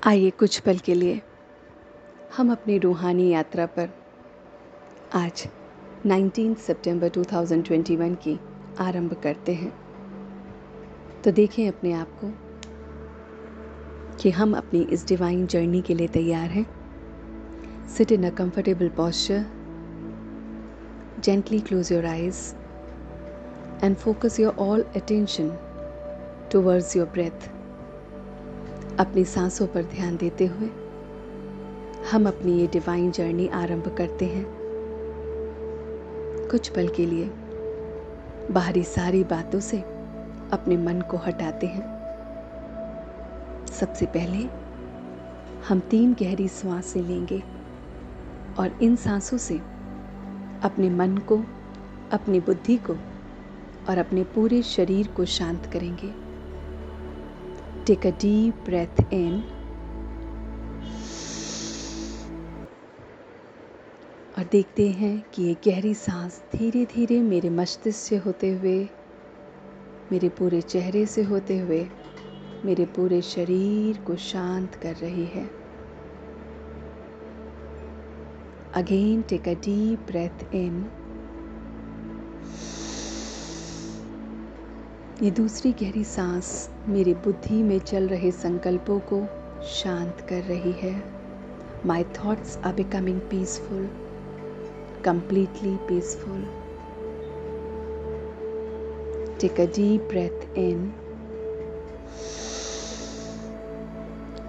आइए कुछ पल के लिए हम अपनी रूहानी यात्रा पर आज 19 सितंबर 2021 की आरंभ करते हैं। तो देखें अपने आप को कि हम अपनी इस डिवाइन जर्नी के लिए तैयार हैं। Sit in a comfortable posture, gently close your eyes and focus your all attention towards your breath. अपनी सांसों पर ध्यान देते हुए हम अपनी ये डिवाइन जर्नी आरंभ करते हैं। कुछ पल के लिए बाहरी सारी बातों से अपने मन को हटाते हैं। सबसे पहले हम 3 गहरी सांसें लेंगे और इन सांसों से अपने मन को, अपनी बुद्धि को और अपने पूरे शरीर को शांत करेंगे। टेक अ डीप ब्रेथ इन और देखते हैं कि ये गहरी सांस धीरे धीरे मेरे मस्तिष्क से होते हुए, मेरे पूरे चेहरे से होते हुए, मेरे पूरे शरीर को शांत कर रही है। Again take a deep breath in. ये दूसरी गहरी सांस मेरी बुद्धि में चल रहे संकल्पों को शांत कर रही है। My thoughts are becoming peaceful, completely peaceful. Take a deep breath in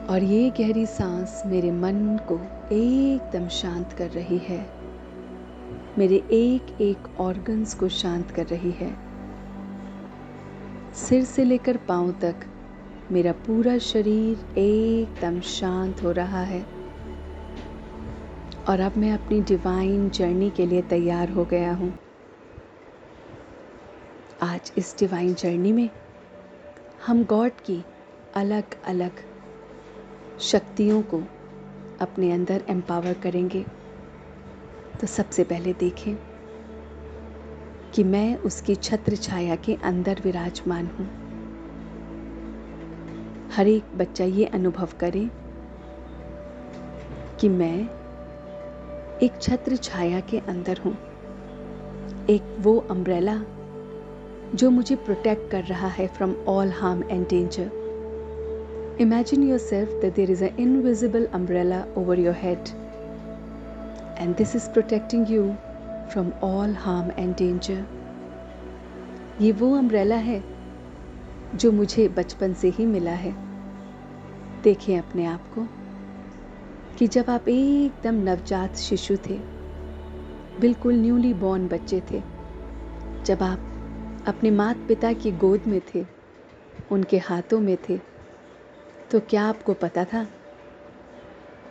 और ये गहरी सांस मेरे मन को एकदम शांत कर रही है। मेरे एक एक ऑर्गन्स को शांत कर रही है। सिर से लेकर पांव तक मेरा पूरा शरीर एकदम शांत हो रहा है और अब मैं अपनी डिवाइन जर्नी के लिए तैयार हो गया हूँ। आज इस डिवाइन जर्नी में हम गॉड की अलग अलग शक्तियों को अपने अंदर एम्पावर करेंगे। तो सबसे पहले देखें कि मैं उसकी छत्र छाया के अंदर विराजमान हूँ। हर एक बच्चा ये अनुभव करे कि मैं एक छत्र छाया के अंदर हूँ, एक वो अम्ब्रेला जो मुझे प्रोटेक्ट कर रहा है from all harm and danger. Imagine yourself that there is an invisible umbrella over your head and this is protecting you from all harm and danger. ये वो अम्ब्रेला है जो मुझे बचपन से ही मिला है। देखें अपने आप को कि जब आप एकदम नवजात शिशु थे, बिल्कुल न्यूली बॉर्न बच्चे थे, जब आप अपने माता पिता की गोद में थे, उनके हाथों में थे, तो क्या आपको पता था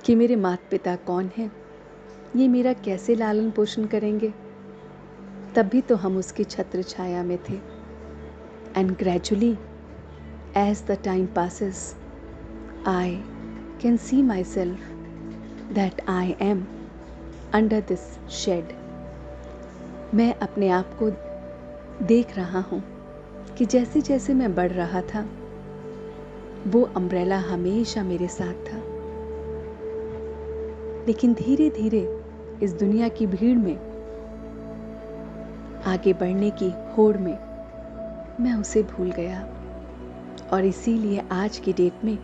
कि मेरे माता पिता कौन हैं, ये मेरा कैसे लालन पोषण करेंगे? तब भी तो हम उसकी छत्र छाया में थे। And gradually as the time passes I can see myself that I am under this shade. मैं अपने आप को देख रहा हूँ कि जैसे जैसे मैं बढ़ रहा था, वो अम्ब्रेला हमेशा मेरे साथ था। लेकिन धीरे धीरे इस दुनिया की भीड़ में, आगे बढ़ने की होड़ में मैं उसे भूल गया और इसीलिए आज की डेट में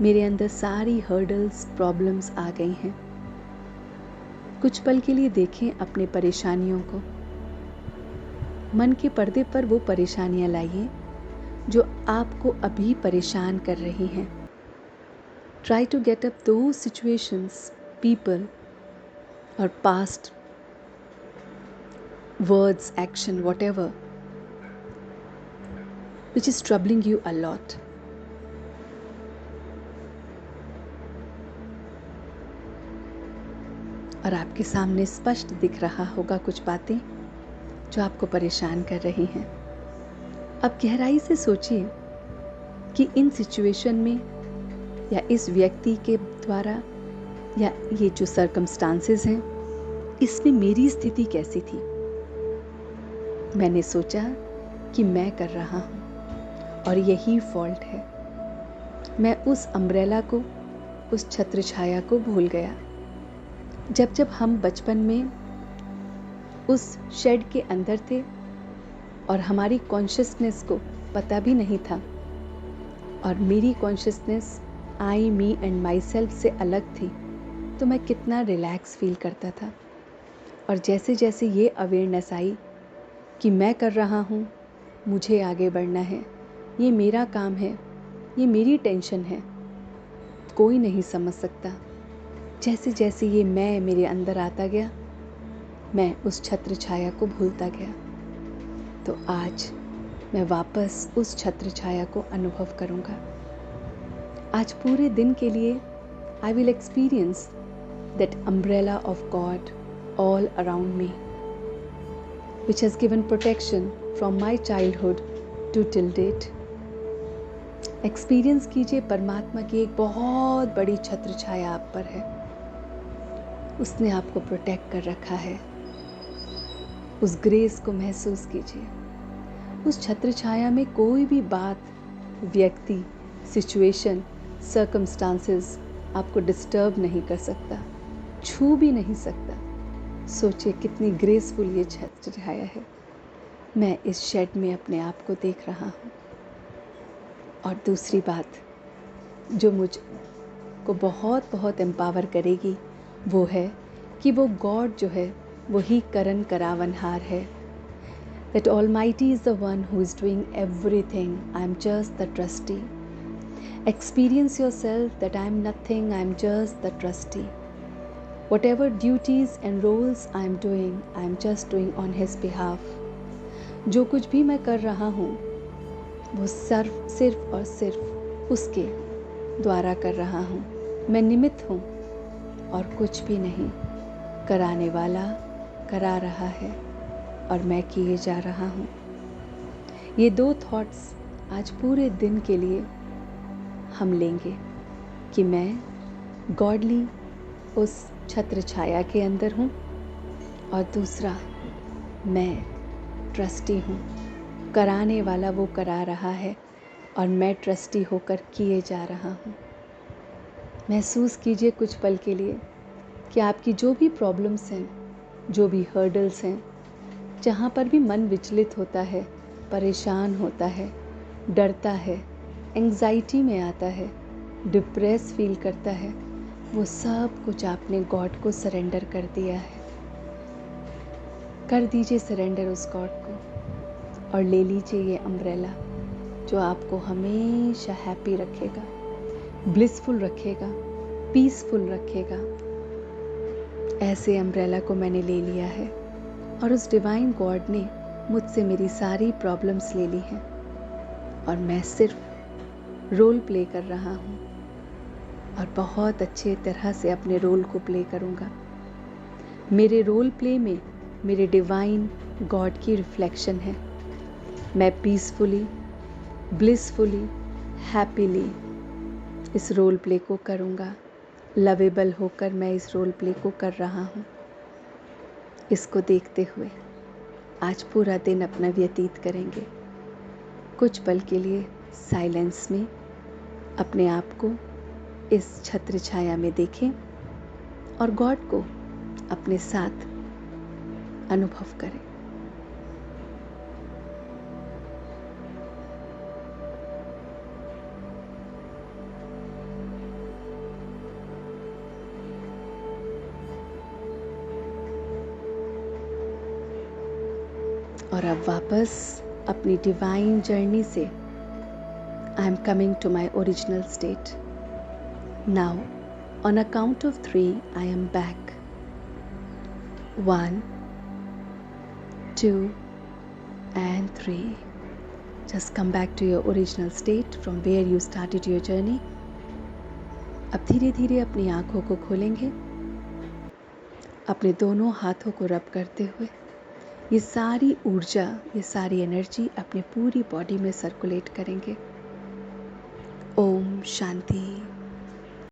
मेरे अंदर सारी हर्डल्स, प्रॉब्लम्स आ गई हैं। कुछ पल के लिए देखें अपने परेशानियों को। मन के पर्दे पर वो परेशानियां लाइए जो आपको अभी परेशान कर रही हैं। Try to get up those situations, people or past words, action, whatever, which is troubling you a lot. और आपके सामने स्पष्ट दिख रहा होगा कुछ बातें जो आपको परेशान कर रही हैं। अब गहराई से सोचिए कि इन सिचुएशन में या इस व्यक्ति के द्वारा या ये जो सर्कमस्टांसेस हैं, इसमें मेरी स्थिति कैसी थी? मैंने सोचा कि मैं कर रहा हूँ और यही फॉल्ट है। मैं उस अम्ब्रेला को, उस छत्र छाया को भूल गया। जब जब हम बचपन में उस शेड के अंदर थे और हमारी कॉन्शियसनेस को पता भी नहीं था और मेरी consciousness I, me and my self से अलग थी, तो मैं कितना रिलैक्स फील करता था। और जैसे जैसे ये अवेयरनेस आई कि मैं कर रहा हूँ, मुझे आगे बढ़ना है, ये मेरा काम है, ये मेरी टेंशन है, कोई नहीं समझ सकता। जैसे जैसे ये मैं मेरे अंदर आता गया, मैं उस छत्र छाया को भूलता गया। तो आज मैं वापस उस छत्र छाया को अनुभव करूँगा। आज पूरे दिन के लिए I will experience that umbrella of God all around me, which has given protection from my childhood to till date. Experience कीजिए परमात्मा की एक बहुत बड़ी छत्र छाया आप पर है। उसने आपको प्रोटेक्ट कर रखा है। उस ग्रेस को महसूस कीजिए। उस छत्र छाया में कोई भी बात, व्यक्ति, सिचुएशन, सर्कमस्टांसेस आपको डिस्टर्ब नहीं कर सकता, छू भी नहीं सकता। सोचिए कितनी ग्रेसफुल ये छत्र छाया है। मैं इस शेड में अपने आप को देख रहा हूँ। और दूसरी बात जो मुझको बहुत बहुत एम्पावर करेगी वो है कि वो गॉड जो है वही करन करावनहार है। That Almighty is the one who is doing everything. I am just the trustee. Experience yourself that I am nothing, I am just the trustee. Whatever duties and roles I am doing, I am just doing on His behalf. जो कुछ भी मैं कर रहा हूँ वो सिर्फ और सिर्फ उसके द्वारा कर रहा हूँ। मैं निमित्त हूँ और कुछ भी नहीं। कराने वाला करा रहा है और मैं किए जा रहा हूँ। ये दो थॉट्स आज पूरे दिन के लिए हम लेंगे कि मैं गॉडली उस छत्र छाया के अंदर हूँ और दूसरा मैं ट्रस्टी हूँ। कराने वाला वो करा रहा है और मैं ट्रस्टी होकर किए जा रहा हूँ। महसूस कीजिए कुछ पल के लिए कि आपकी जो भी प्रॉब्लम्स हैं, जो भी हर्डल्स हैं, जहाँ पर भी मन विचलित होता है, परेशान होता है, डरता है, एंग्जाइटी में आता है, डिप्रेस फील करता है, वो सब कुछ आपने गॉड को सरेंडर कर दिया है। कर दीजिए सरेंडर उस गॉड को और ले लीजिए ये अम्ब्रेला जो आपको हमेशा हैप्पी रखेगा, ब्लिसफुल रखेगा, पीसफुल रखेगा। ऐसे अम्ब्रेला को मैंने ले लिया है और उस डिवाइन गॉड ने मुझसे मेरी सारी प्रॉब्लम्स ले ली हैं और मैं सिर्फ रोल प्ले कर रहा हूँ और बहुत अच्छे तरह से अपने रोल को प्ले करूँगा। मेरे रोल प्ले में मेरे डिवाइन गॉड की रिफ्लेक्शन है। मैं पीसफुली, ब्लिसफुली, हैप्पीली इस रोल प्ले को करूँगा। लवेबल होकर मैं इस रोल प्ले को कर रहा हूँ। इसको देखते हुए आज पूरा दिन अपना व्यतीत करेंगे। कुछ पल के लिए साइलेंस में अपने आप को इस छत्र छाया में देखें और गॉड को अपने साथ अनुभव करें। और अब वापस अपनी डिवाइन जर्नी से I am coming to my original state. Now on a count of 3 I am back. 1, 2 and 3. Just come back to your original state from where you started your journey. अब धीरे धीरे अपनी आंखों को खोलेंगे, अपने दोनों हाथों को रब करते हुए ये सारी ऊर्जा, ये सारी एनर्जी अपनी पूरी बॉडी में सर्कुलेट करेंगे। ओम शांति।